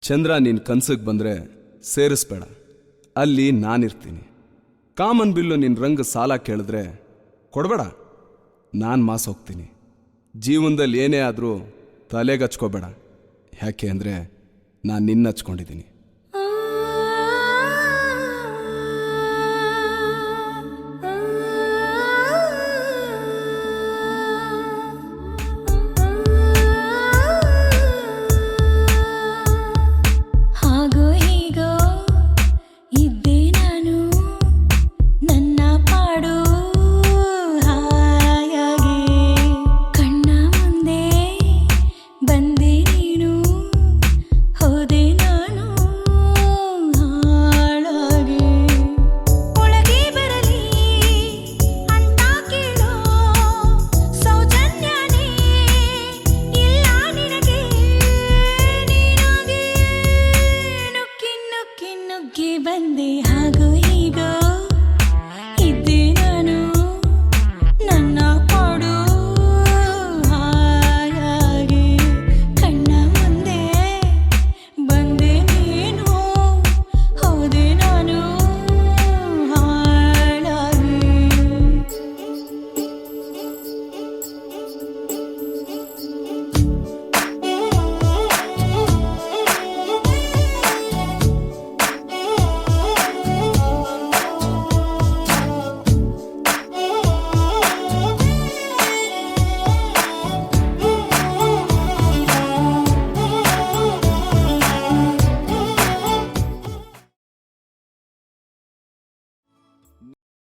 ಚಂದ್ರ ನಿನ್ನ ಕನ್ಸಿಗೆ ಬಂದರೆ ಸೇರಿಸ್ಬೇಡ, ಅಲ್ಲಿ ನಾನಿರ್ತೀನಿ. ಕಾಮನ್ ಬಿಲ್ಲು ನಿನ್ನ ರಂಗ ಸಾಲ ಕೇಳಿದ್ರೆ ಕೊಡಬೇಡ, ನಾನು ಮಾಸ್ ಹೋಗ್ತೀನಿ. ಜೀವನದಲ್ಲಿ ಏನೇ ಆದರೂ ತಲೆಗೆ ಹಚ್ಕೋಬೇಡ, ಯಾಕೆ ಅಂದರೆ ನಾನು ನಿನ್ನ ಹಚ್ಕೊಂಡಿದ್ದೀನಿ.